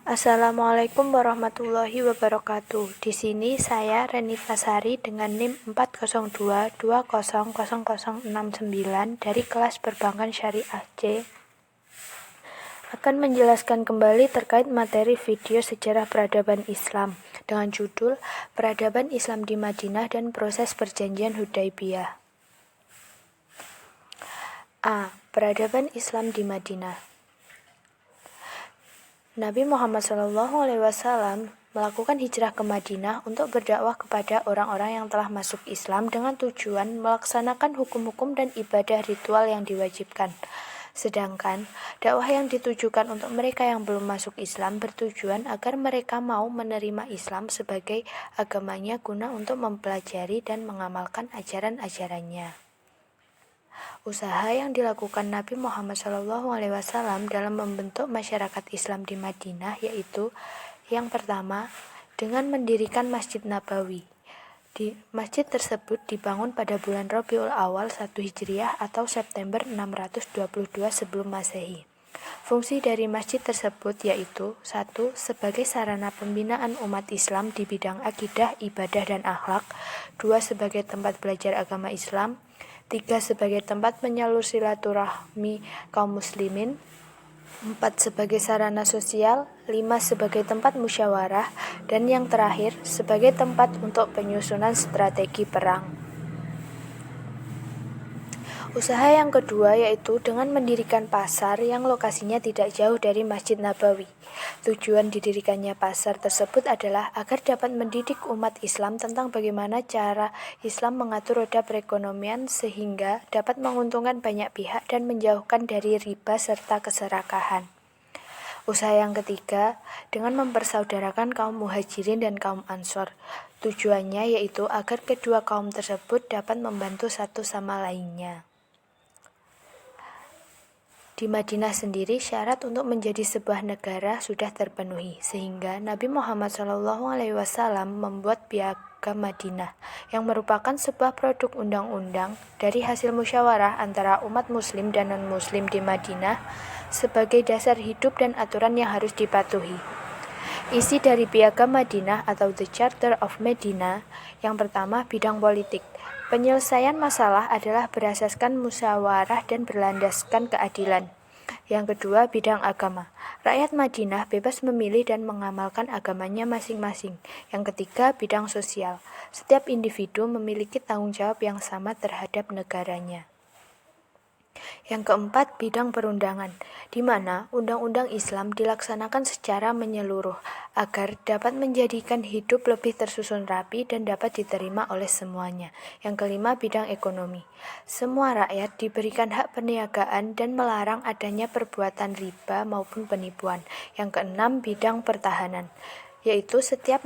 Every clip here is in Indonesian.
Assalamualaikum warahmatullahi wabarakatuh. Di sini saya Renita Sari dengan NIM 402200069 dari kelas Perbankan Syariah C akan menjelaskan kembali terkait materi video sejarah peradaban Islam dengan judul Peradaban Islam di Madinah dan Proses Perjanjian Hudaibiyah. A. Peradaban Islam di Madinah. Nabi Muhammad SAW melakukan hijrah ke Madinah untuk berdakwah kepada orang-orang yang telah masuk Islam dengan tujuan melaksanakan hukum-hukum dan ibadah ritual yang diwajibkan. Sedangkan dakwah yang ditujukan untuk mereka yang belum masuk Islam bertujuan agar mereka mau menerima Islam sebagai agamanya guna untuk mempelajari dan mengamalkan ajaran-ajarannya. Usaha yang dilakukan Nabi Muhammad SAW dalam membentuk masyarakat Islam di Madinah yaitu yang pertama, dengan mendirikan Masjid Nabawi. Di masjid tersebut dibangun pada bulan Rabiul Awal 1 Hijriah atau September 622 sebelum Masehi. Fungsi dari masjid tersebut yaitu 1. Sebagai sarana pembinaan umat Islam di bidang akidah, ibadah, dan akhlak. 2. Sebagai tempat belajar agama Islam. 3. Sebagai tempat penyalur silaturahmi kaum muslimin. 4. Sebagai sarana sosial. 5. Sebagai tempat musyawarah. Dan yang terakhir, sebagai tempat untuk penyusunan strategi perang. Usaha yang kedua yaitu dengan mendirikan pasar yang lokasinya tidak jauh dari Masjid Nabawi. Tujuan didirikannya pasar tersebut adalah agar dapat mendidik umat Islam tentang bagaimana cara Islam mengatur roda perekonomian sehingga dapat menguntungkan banyak pihak dan menjauhkan dari riba serta keserakahan. Usaha yang ketiga, dengan mempersaudarakan kaum muhajirin dan kaum ansor. Tujuannya yaitu agar kedua kaum tersebut dapat membantu satu sama lainnya. Di Madinah sendiri syarat untuk menjadi sebuah negara sudah terpenuhi, sehingga Nabi Muhammad SAW membuat Piagam Madinah, yang merupakan sebuah produk undang-undang dari hasil musyawarah antara umat muslim dan non-muslim di Madinah sebagai dasar hidup dan aturan yang harus dipatuhi. Isi dari Piagam Madinah atau The Charter of Medina, yang pertama bidang politik. Penyelesaian masalah adalah berasaskan musyawarah dan berlandaskan keadilan. Yang kedua, bidang agama. Rakyat Madinah bebas memilih dan mengamalkan agamanya masing-masing. Yang ketiga, bidang sosial. Setiap individu memiliki tanggung jawab yang sama terhadap negaranya. Yang keempat, bidang perundangan, di mana undang-undang Islam dilaksanakan secara menyeluruh agar dapat menjadikan hidup lebih tersusun rapi dan dapat diterima oleh semuanya. Yang kelima, bidang ekonomi. Semua rakyat diberikan hak perniagaan dan melarang adanya perbuatan riba maupun penipuan. Yang keenam, bidang pertahanan, yaitu setiap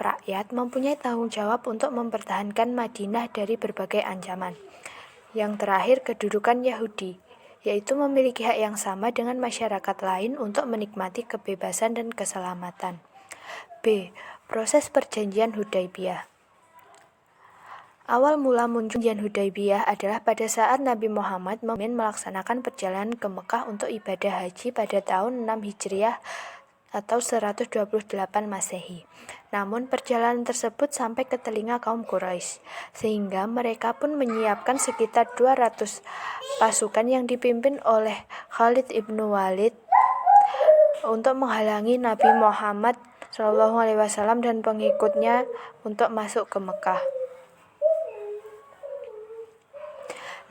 rakyat mempunyai tanggung jawab untuk mempertahankan Madinah dari berbagai ancaman. Yang terakhir, kedudukan Yahudi, yaitu memiliki hak yang sama dengan masyarakat lain untuk menikmati kebebasan dan keselamatan. B. Proses Perjanjian Hudaibiyah. Awal mula muncul Perjanjian Hudaibiyah adalah pada saat Nabi Muhammad melaksanakan perjalanan ke Mekah untuk ibadah haji pada tahun 6 Hijriah atau 128 Masehi. Namun perjalanan tersebut sampai ke telinga kaum Quraisy, sehingga mereka pun menyiapkan sekitar 200 pasukan yang dipimpin oleh Khalid ibnu Walid untuk menghalangi Nabi Muhammad SAW dan pengikutnya untuk masuk ke Mekah.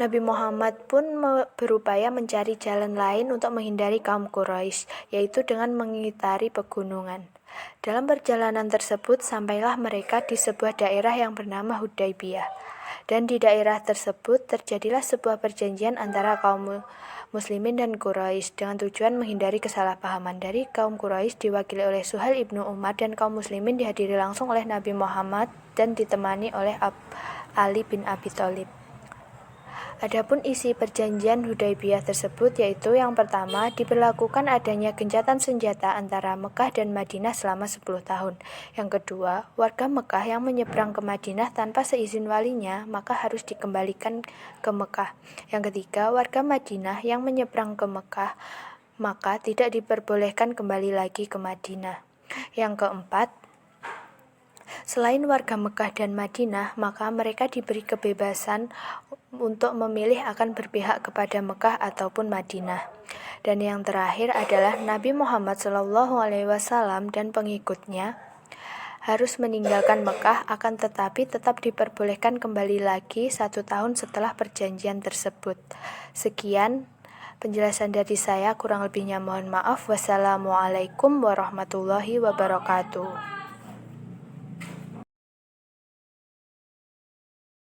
Nabi Muhammad pun berupaya mencari jalan lain untuk menghindari kaum Quraisy, yaitu dengan mengitari pegunungan. Dalam perjalanan tersebut, sampailah mereka di sebuah daerah yang bernama Hudaibiyah. Dan di daerah tersebut terjadilah sebuah perjanjian antara kaum muslimin dan Quraisy dengan tujuan menghindari kesalahpahaman. Dari kaum Quraisy diwakili oleh Suhail ibnu Umar dan kaum muslimin dihadiri langsung oleh Nabi Muhammad dan ditemani oleh Ali bin Abi Thalib. Adapun isi perjanjian Hudaibiyah tersebut yaitu yang pertama, diberlakukan adanya gencatan senjata antara Mekah dan Madinah selama 10 tahun. Yang kedua, warga Mekah yang menyeberang ke Madinah tanpa seizin walinya maka harus dikembalikan ke Mekah. Yang ketiga, warga Madinah yang menyeberang ke Mekah maka tidak diperbolehkan kembali lagi ke Madinah. Yang keempat, selain warga Mekah dan Madinah, maka mereka diberi kebebasan untuk memilih akan berpihak kepada Mekah ataupun Madinah. Dan yang terakhir adalah Nabi Muhammad SAW dan pengikutnya harus meninggalkan Mekah, akan tetapi tetap diperbolehkan kembali lagi 1 tahun setelah perjanjian tersebut. Sekian penjelasan dari saya, kurang lebihnya mohon maaf. Wassalamualaikum warahmatullahi wabarakatuh.